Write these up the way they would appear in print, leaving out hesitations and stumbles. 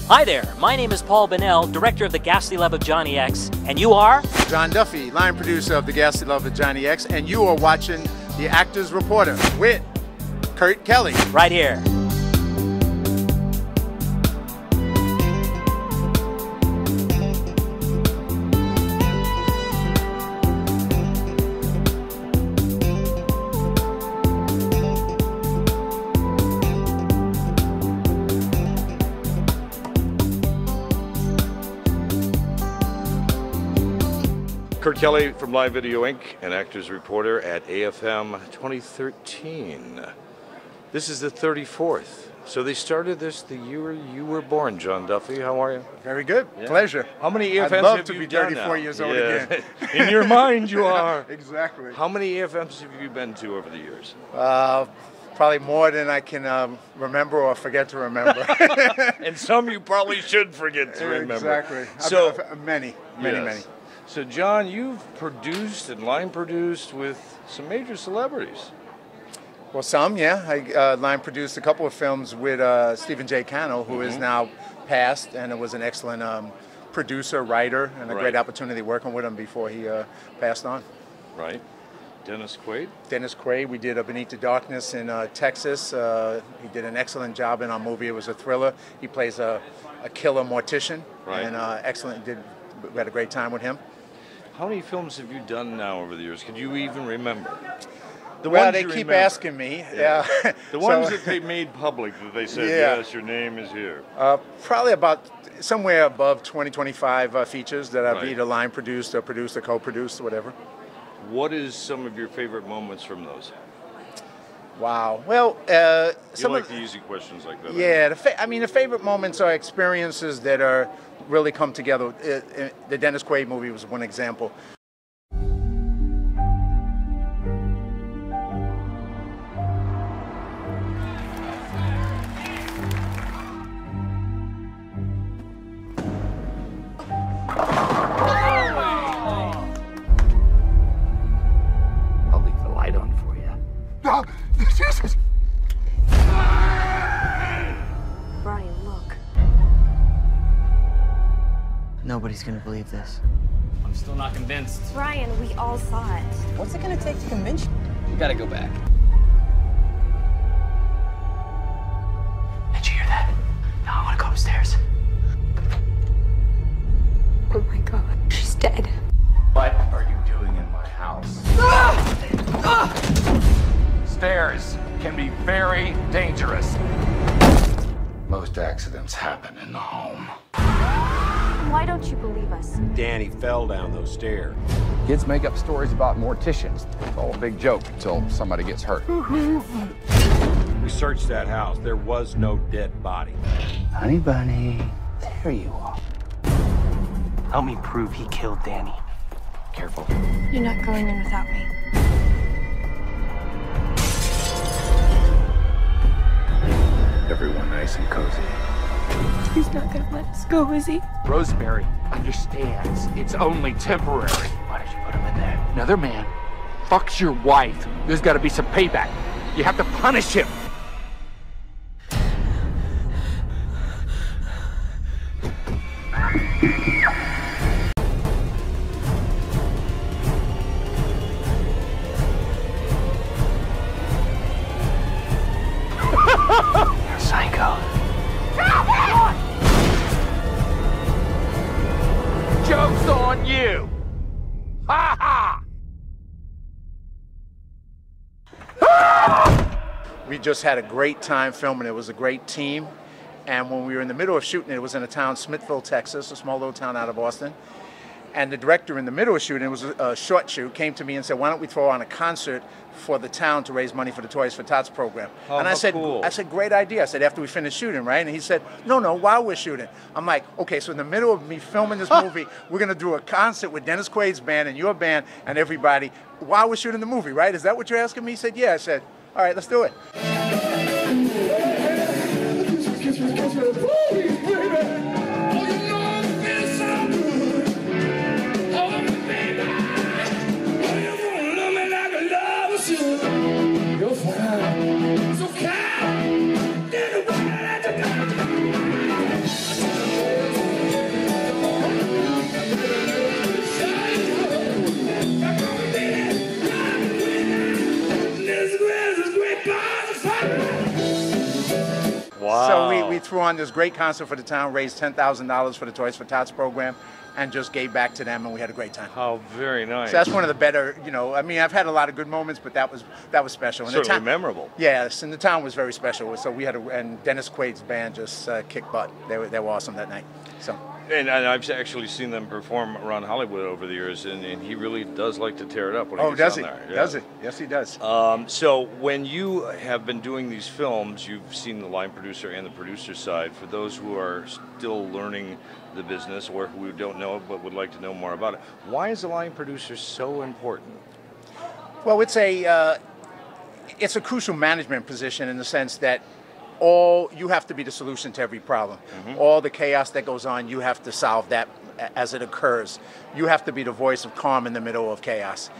Hi there, my name is Paul Bennell, director of The Ghastly Love of Johnny X, and you are? John Duffy, line producer of The Ghastly Love of Johnny X, and you are watching The Actors Reporter with Kurt Kelly. Right here. Kurt Kelly from Live Video Inc. and Actors Reporter at AFM 2013. This is the 34th. So they started this the year you were born, John Duffy. How are you? Very good. Yeah. Pleasure. How many AFMs I'd love have to you be done 34 now? years old again. In your mind, you are. Exactly. How many AFMs have you been to over the years? Probably more than I can remember or forget to remember. And some you probably should forget to remember. Exactly. So many. So, John, you've produced and line produced with some major celebrities. Well, some, yeah. I line produced a couple of films with Stephen J. Cannell, who is now passed, and it was an excellent producer, writer, and a great opportunity working with him before he passed on. Right. Dennis Quaid? Dennis Quaid. We did Beneath the Darkness in Texas. He did an excellent job in our movie. It was a thriller. He plays a killer mortician, and excellent. We had a great time with him. How many films have you done now over the years? Could you even remember? Well, they keep asking me. Yeah. The ones that they made public, that they said, yes, your name is here. Probably about somewhere above 20, 25 features that I've either line produced or produced or co-produced or whatever. What is some of your favorite moments from those? Wow. Well, some like the easy questions like that. Yeah. The favorite moments are experiences that are really come together. The Dennis Quaid movie was one example. I'll leave the light on for you. Oh, Jesus! Brian, look. Nobody's gonna believe this. I'm still not convinced. Brian, we all saw it. What's it gonna take to convince you? We gotta go back. Did you hear that? Now I wanna go upstairs. Oh my God, she's dead. What are you doing in my house? Stairs can be very dangerous. Most accidents happen in the home. Why don't you believe us? Danny fell down those stairs. Kids make up stories about morticians. It's all a big joke until somebody gets hurt. We searched that house. There was no dead body. Honey bunny, there you are. Help me prove he killed Danny. Careful. You're not going in without me. Everyone nice and cozy. He's not gonna let us go, is he? Rosemary understands it's only temporary. Why did you put him in there? Another man fucks your wife. There's got to be some payback. You have to punish him. You're a psycho. Joke's on you! Ha ha! We just had a great time filming. It was a great team. And when we were in the middle of shooting, it was in a town, Smithville, Texas, a small little town out of Boston. And the director in the middle of shooting, it was a short shoot, came to me and said, why don't we throw on a concert for the town to raise money for the Toys for Tots program. And I said, great idea. I said, after we finish shooting, right? And he said, no, while we're shooting. I'm like, okay, so in the middle of me filming this movie, we're going to do a concert with Dennis Quaid's band and your band and everybody while we're shooting the movie, right? Is that what you're asking me? He said, yeah. I said, all right, let's do it. threw on this great concert for the town, raised $10,000 for the Toys for Tots program, and just gave back to them, and we had a great time. How very nice. So that's one of the better, you know, I mean, I've had a lot of good moments, but that was special. And certainly memorable. Yes, and the town was very special. So we had and Dennis Quaid's band just kicked butt. They were awesome that night. So. And I've actually seen them perform around Hollywood over the years, and he really does like to tear it up when he gets on there. Oh, does he? Yes, he does. So when you have been doing these films, you've seen the line producer and the producer side. For those who are still learning the business or who don't know but would like to know more about it, why is the line producer so important? Well, it's a crucial management position in the sense that you have to be the solution to every problem. All the chaos that goes on, you have to solve that as it occurs. You have to be the voice of calm in the middle of chaos.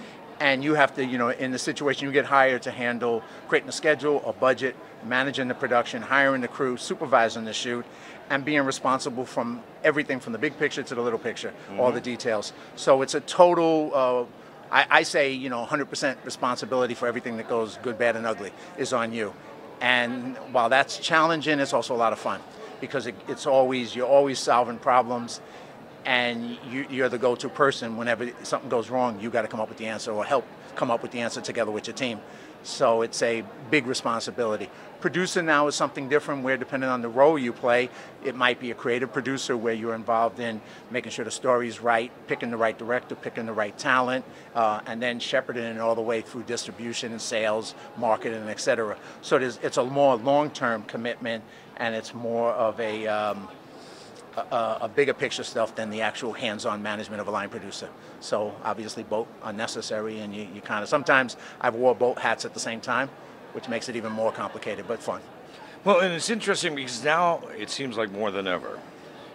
And you have to, you know, in the situation you get hired to handle creating a schedule, a budget, managing the production, hiring the crew, supervising the shoot, and being responsible from everything from the big picture to the little picture, all the details. So it's a total, I say, you know, 100% responsibility for everything that goes good, bad, and ugly is on you. And while that's challenging, it's also a lot of fun because you're always solving problems, and you're the go-to person. Whenever something goes wrong, you got to come up with the answer or help come up with the answer together with your team. So it's a big responsibility. Producer now is something different where, depending on the role you play, it might be a creative producer where you're involved in making sure the story's right, picking the right director, picking the right talent, and then shepherding it all the way through distribution and sales, marketing, etc. So it's a more long-term commitment, and it's more of a bigger picture stuff than the actual hands-on management of a line producer. So obviously both are necessary, and you kind of, sometimes I've wore both hats at the same time, which makes it even more complicated, but fun. Well, and it's interesting because now it seems like more than ever,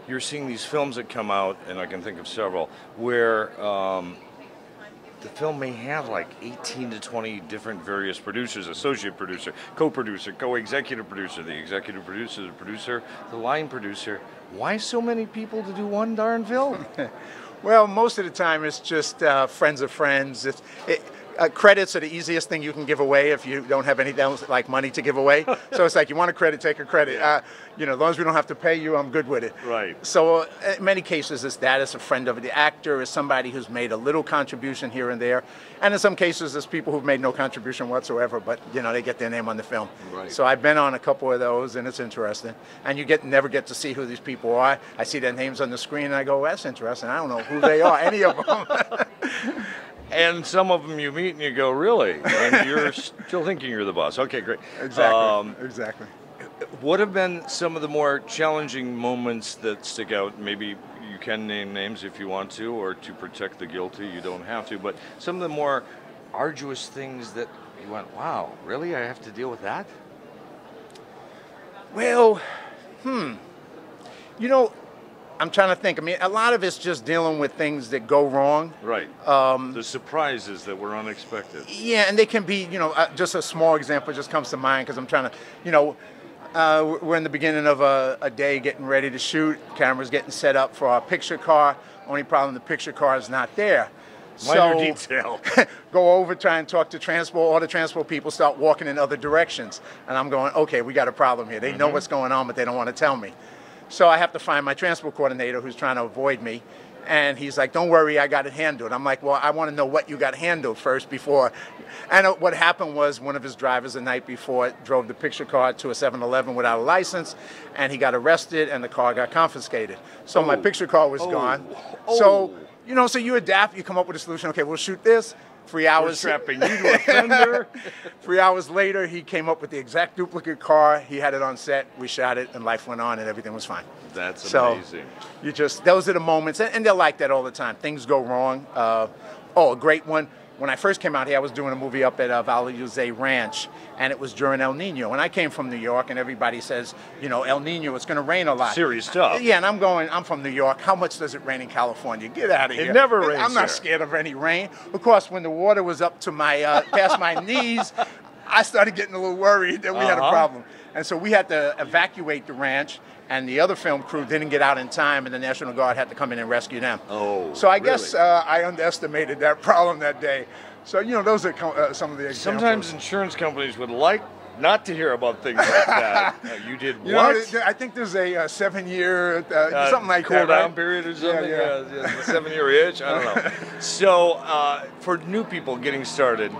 you're seeing these films that come out, and I can think of several, where the film may have like 18 to 20 different various producers, associate producer, co-producer, co-executive producer, the executive producer, the producer, the line producer. Why so many people to do one darn film? Well, most of the time it's just friends of friends. Credits are the easiest thing you can give away if you don't have anything else like money to give away. So it's like, you want a credit, take a credit. Yeah. You know, as long as we don't have to pay you, I'm good with it. Right. So in many cases, it's that. It's a friend of the actor. It's somebody who's made a little contribution here and there. And in some cases, it's people who've made no contribution whatsoever, but, you know, they get their name on the film. Right. So I've been on a couple of those, and it's interesting. And you never get to see who these people are. I see their names on the screen, and I go, that's interesting. I don't know who they are, any of them. And some of them you meet and you go, really? And you're still thinking you're the boss. Okay, great. Exactly. Exactly. What have been some of the more challenging moments that stick out? Maybe you can name names if you want to, or to protect the guilty, you don't have to. But some of the more arduous things that you went, wow, really? I have to deal with that? Well, you know, I'm trying to think. I mean, a lot of it's just dealing with things that go wrong. Right. The surprises that were unexpected. Yeah, and they can be, you know, just a small example just comes to mind because I'm trying to, you know, we're in the beginning of a day getting ready to shoot. Camera's getting set up for our picture car. Only problem, the picture car is not there. Minor detail. Go over, try and talk to transport. All the transport people start walking in other directions. And I'm going, okay, we got a problem here. They know what's going on, but they don't want to tell me. So I have to find my transport coordinator who's trying to avoid me. And he's like, don't worry, I got it handled. I'm like, well, I want to know what you got handled first before. And what happened was one of his drivers the night before drove the picture car to a 7-Eleven without a license, and he got arrested, and the car got confiscated. So my picture car was gone. So, you know, so you adapt, you come up with a solution. Okay, we'll shoot this. 3 hours. We're strapping you to a fender. 3 hours later, he came up with the exact duplicate car. He had it on set. We shot it, and life went on, and everything was fine. That's So amazing. those are the moments, and they're like that all the time. Things go wrong. A great one. When I first came out here, I was doing a movie up at Valle Ranch, and it was during El Nino. And I came from New York, and everybody says, you know, El Nino, it's going to rain a lot. Serious stuff. Yeah, and I'm from New York. How much does it rain in California? Get out of here. It never rains. I'm not scared of any rain. Of course, when the water was up to my past my knees, I started getting a little worried that we had a problem. And so we had to evacuate the ranch, and the other film crew didn't get out in time, and the National Guard had to come in and rescue them. Oh, so I guess I underestimated that problem that day. So, you know, those are some of the examples. Sometimes insurance companies would like not to hear about things like that. You did what? You know, I think there's a 7-year, something like cool that, down right? period or something? Yeah. The 7-year itch? I don't know. So, for new people getting started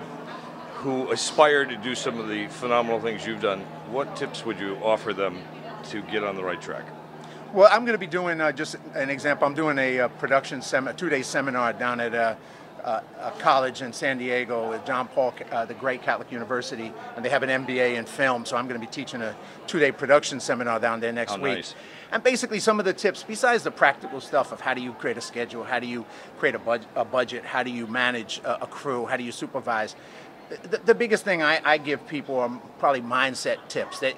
who aspire to do some of the phenomenal things you've done, what tips would you offer them to get on the right track? Well, I'm going to be doing, just an example, I'm doing a production 2-day seminar down at a college in San Diego with John Paul, the great Catholic University, and they have an MBA in film, so I'm going to be teaching a 2-day production seminar down there next week. Nice. And basically some of the tips, besides the practical stuff of how do you create a schedule, how do you create a budget, how do you manage a crew, how do you supervise, the biggest thing I give people are probably mindset tips. That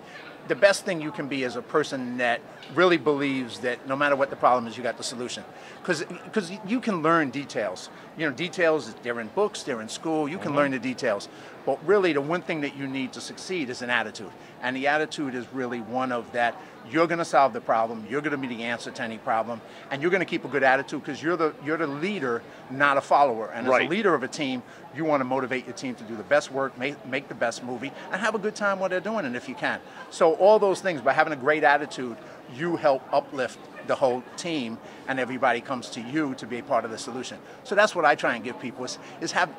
the best thing you can be is a person that really believes that no matter what the problem is, you got the solution. Because you can learn details. You know, details, they're in books, they're in school, you can learn the details. But really the one thing that you need to succeed is an attitude. And the attitude is really one of that, you're going to solve the problem, you're going to be the answer to any problem, and you're going to keep a good attitude because you're the leader, not a follower. And as a leader of a team, you want to motivate your team to do the best work, make the best movie, and have a good time while they're doing it if you can. So all those things, by having a great attitude, you help uplift the whole team, and everybody comes to you to be a part of the solution. So that's what I try and give people is have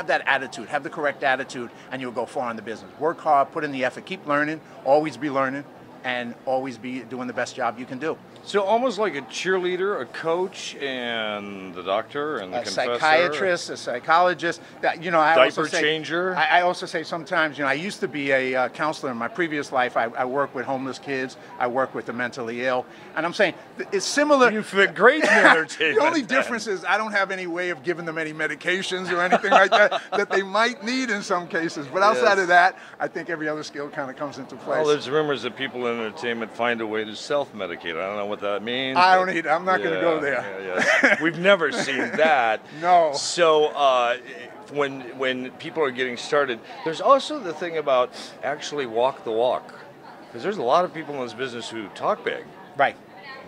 that attitude, have the correct attitude, and you'll go far in the business. Work hard, put in the effort, keep learning, always be learning, and always be doing the best job you can do. So almost like a cheerleader, a coach, and the doctor, and the confessor. A psychiatrist, a psychologist. I diaper changer. I also say sometimes, I used to be a counselor in my previous life. I work with homeless kids. I work with the mentally ill. And I'm saying it's similar. You fit great in entertainment. The only difference is I don't have any way of giving them any medications or anything like that that they might need in some cases. But outside of that, I think every other skill kind of comes into place. Well, there's rumors that people in entertainment find a way to self-medicate. I don't know what that means. I don't either. I'm not going to go there. Yeah. We've never seen that. No. So when people are getting started, there's also the thing about actually walk the walk. Because there's a lot of people in this business who talk big. Right.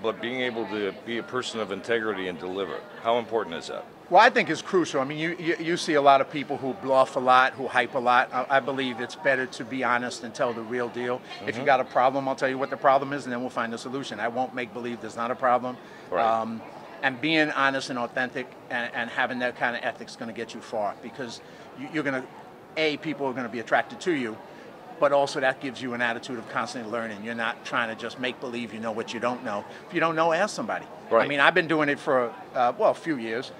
But being able to be a person of integrity and deliver, how important is that? Well, I think it's crucial. I mean, you see a lot of people who bluff a lot, who hype a lot. I believe it's better to be honest and tell the real deal. If you got a problem, I'll tell you what the problem is, and then we'll find a solution. I won't make believe there's not a problem. Right. And being honest and authentic and having that kind of ethics is going to get you far, because you're going to, people are going to be attracted to you, but also that gives you an attitude of constantly learning. You're not trying to just make believe you know what you don't know. If you don't know, ask somebody. Right. I mean, I've been doing it for, a few years.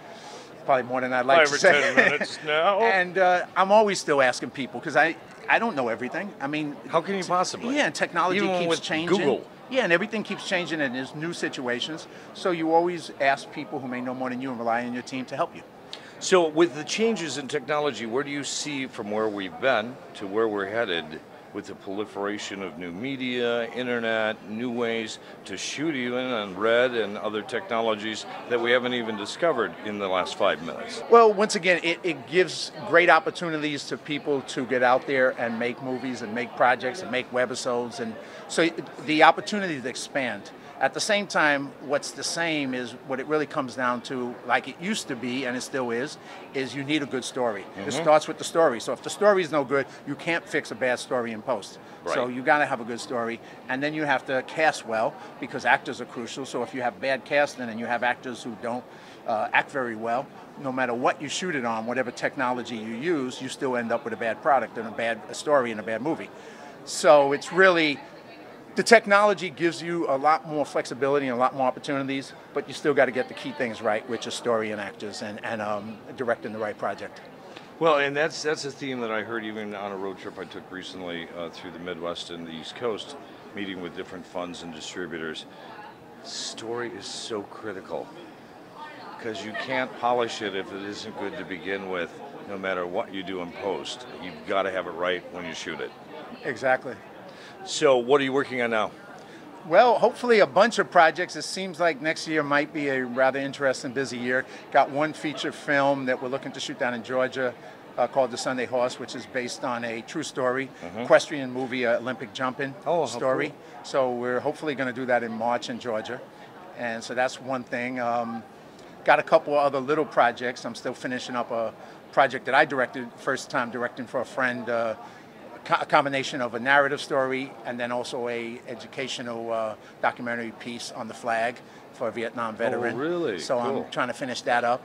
Probably more than I'd like to say. 5 or 10 minutes now. And I'm always still asking people because I don't know everything. I mean, how can you possibly? Yeah, and technology Even keeps with changing. Google. Yeah, and everything keeps changing, and there's new situations. So you always ask people who may know more than you and rely on your team to help you. So with the changes in technology, where do you see from where we've been to where we're headed with the proliferation of new media, internet, new ways to shoot even on red and other technologies that we haven't even discovered in the last 5 minutes? Well, once again, it gives great opportunities to people to get out there and make movies and make projects and make webisodes. And so the opportunities expand. At the same time, what's the same is what it really comes down to, like it used to be, and it still is you need a good story. It starts with the story. So if the story is no good, you can't fix a bad story in post. Right. So you got to have a good story, and then you have to cast well, because actors are crucial. So if you have bad casting and you have actors who don't act very well, no matter what you shoot it on, whatever technology you use, you still end up with a bad product and a story and a bad movie. So it's really, the technology gives you a lot more flexibility and a lot more opportunities, but you still got to get the key things right, which is story and actors and directing the right project. Well, and that's a theme that I heard even on a road trip I took recently through the Midwest and the East Coast, meeting with different funds and distributors. Story is so critical, because you can't polish it if it isn't good to begin with, no matter what you do in post. You've got to have it right when you shoot it. Exactly. So what are you working on now? Well, hopefully a bunch of projects. It seems like next year might be a rather interesting, busy year. Got one feature film that we're looking to shoot down in Georgia called The Sunday Horse, which is based on a true story, equestrian movie, Olympic jumping story. Cool. So we're hopefully going to do that in March in Georgia. And so that's one thing. Got a couple of other little projects. I'm still finishing up a project that I directed, first time directing for a friend, a combination of a narrative story and then also a educational documentary piece on the flag for a Vietnam veteran. Oh, really? So Cool. I'm trying to finish that up.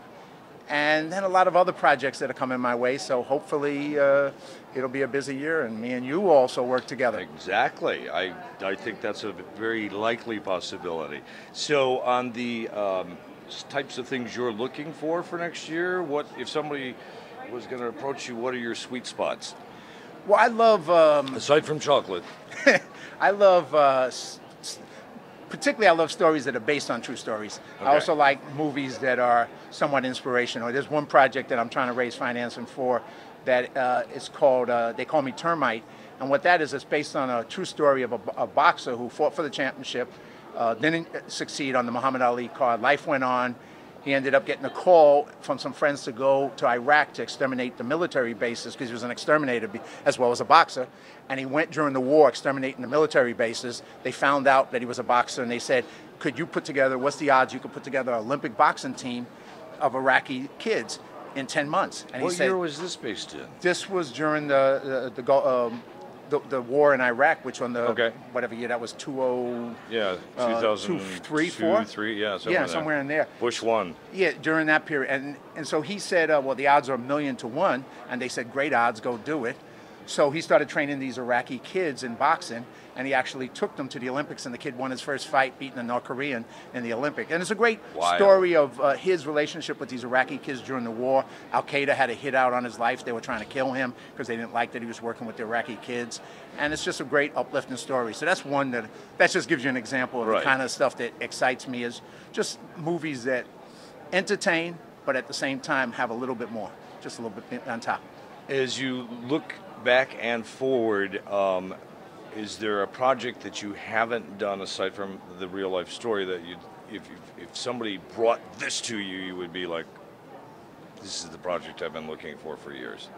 And then a lot of other projects that are coming my way. So hopefully it'll be a busy year, and me and you also work together. Exactly. I think that's a very likely possibility. So on the types of things you're looking for next year, what if somebody was going to approach you, what are your sweet spots? Well, I love... aside from chocolate. I love... particularly, I love stories that are based on true stories. Okay. I also like movies that are somewhat inspirational. There's one project that I'm trying to raise financing for that it's called, they call me Termite. And what that is, it's based on a true story of a boxer who fought for the championship, didn't succeed on the Muhammad Ali card. Life went on. He ended up getting a call from some friends to go to Iraq to exterminate the military bases because he was an exterminator as well as a boxer. And he went during the war exterminating the military bases. They found out that he was a boxer and they said, could you put together, what's the odds you could put together an Olympic boxing team of Iraqi kids in 10 months? And What he said, year was this based in? this was during the war in Iraq, which on the whatever year that was, 20 Yeah, 2003, 4? 3, yeah, somewhere in there. Bush won. Yeah, during that period, and so he said, well, the odds are 1,000,000 to 1, and they said, great odds, go do it. So he started training these Iraqi kids in boxing, and he actually took them to the Olympics, and the kid won his first fight, beating a North Korean in the Olympic. And it's a great story of his relationship with these Iraqi kids during the war. Al-Qaeda had a hit out on his life. They were trying to kill him because they didn't like that he was working with the Iraqi kids. And it's just a great uplifting story. So that's one that just gives you an example of the kind of stuff that excites me, is just movies that entertain, but at the same time have a little bit more, just a little bit on top. As you look back and forward, is there a project that you haven't done aside from the real life story that you, if somebody brought this to you, you would be like, this is the project I've been looking for years?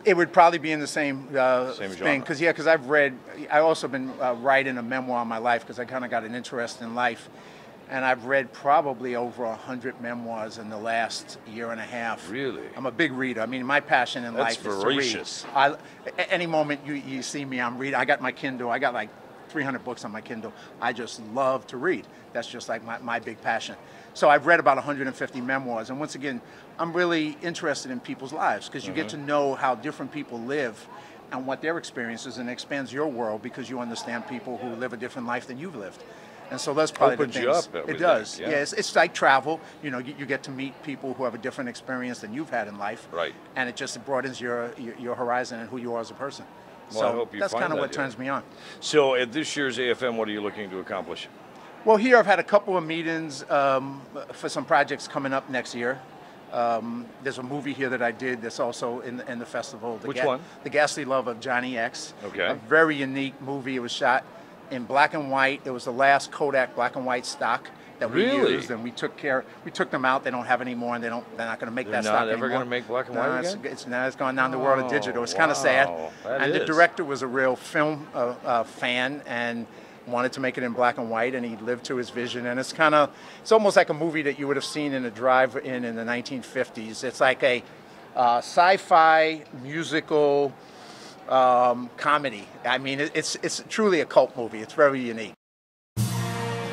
It would probably be in the same thing, genre. because I also been writing a memoir on my life because I kind of got an interest in life. And I've read probably over 100 memoirs in the last year and a half. Really? I'm a big reader. I mean, my passion in life is to read. Voracious. Any moment you see me, I'm reading. I got my Kindle. I got like 300 books on my Kindle. I just love to read. That's just like my big passion. So I've read about 150 memoirs. And once again, I'm really interested in people's lives because you get to know how different people live and what their experiences, and it expands your world because you understand people who live a different life than you've lived. And so that's probably Opens the you things. up, It does. yeah. Yeah, it's like travel. You know, you get to meet people who have a different experience than you've had in life. Right. And it just broadens your horizon and who you are as a person. Well, so I hope you that's find kind of that, what turns me on. So at this year's AFM, what are you looking to accomplish? Well, here I've had a couple of meetings for some projects coming up next year. There's a movie here that I did that's also in the festival. Which one? The Ghastly Love of Johnny X. Okay. A very unique movie. It was shot in black and white. It was the last Kodak black and white stock that we used, and we took them out. They don't have any more, and they're not going to make that stock anymore. They're not ever going to make black and white again? Now it's gone down the world of digital. It's kind of sad. And the director was a real film fan and wanted to make it in black and white, and he lived to his vision. And it's almost like a movie that you would have seen in a drive-in in the 1950s. It's like a sci-fi musical comedy. I mean, it's truly a cult movie. It's very unique.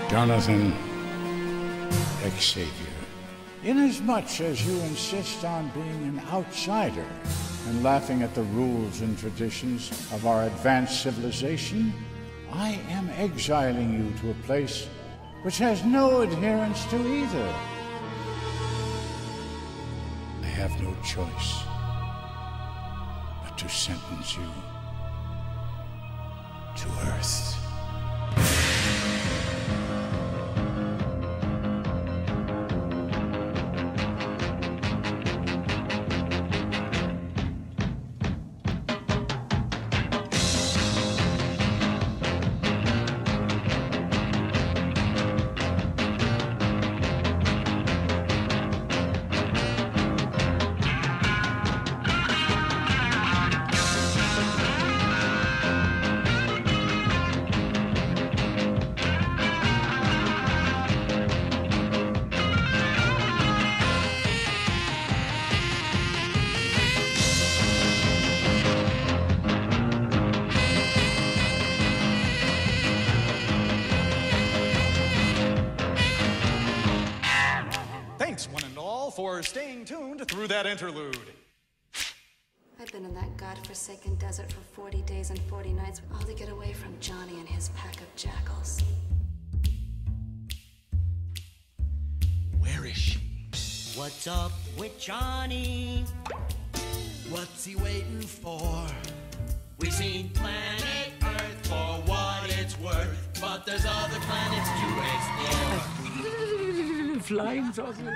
Jonathan Xavier, inasmuch as you insist on being an outsider and laughing at the rules and traditions of our advanced civilization, I am exiling you to a place which has no adherence to either. I have no choice but to sentence you to Earth. for staying tuned through that interlude. I've been in that godforsaken desert for 40 days and 40 nights, all to get away from Johnny and his pack of jackals. Where is she? What's up with Johnny? What's he waiting for? We've seen planet Earth for what it's worth, but there's other planets to explore. Flying saucer.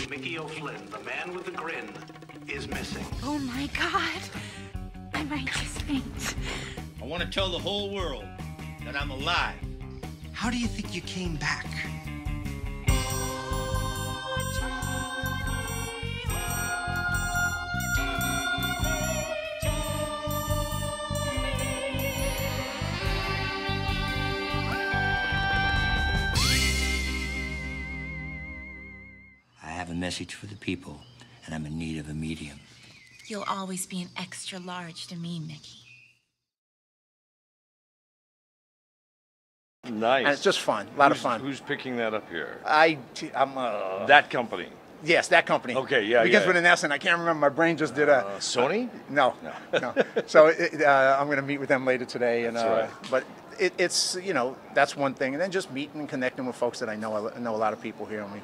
Mickey O'Flynn, the man with the grin, is missing. Oh my God. I might just faint. I want to tell the whole world that I'm alive. How do you think you came back? I have a message for the people, and I'm in need of a medium. You'll always be an extra large to me, Mickey. Nice. And it's just fun, a lot of fun. Who's picking that up here? I'm that company. Yes, that company. Okay, yeah, Begins yeah. with an S, and I can't remember. My brain just did a Sony. No. So I'm going to meet with them later today, and That's right. but it's that's one thing, and then just meeting and connecting with folks that I know. I know a lot of people here, and we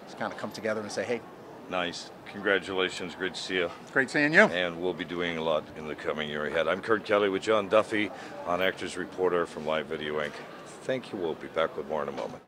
just kind of come together and say, hey. Nice. Congratulations. Great to see you. Great seeing you. And we'll be doing a lot in the coming year ahead. I'm Kurt Kelly with John Duffy on Actors Reporter from Live Video Inc. Thank you. We'll be back with more in a moment.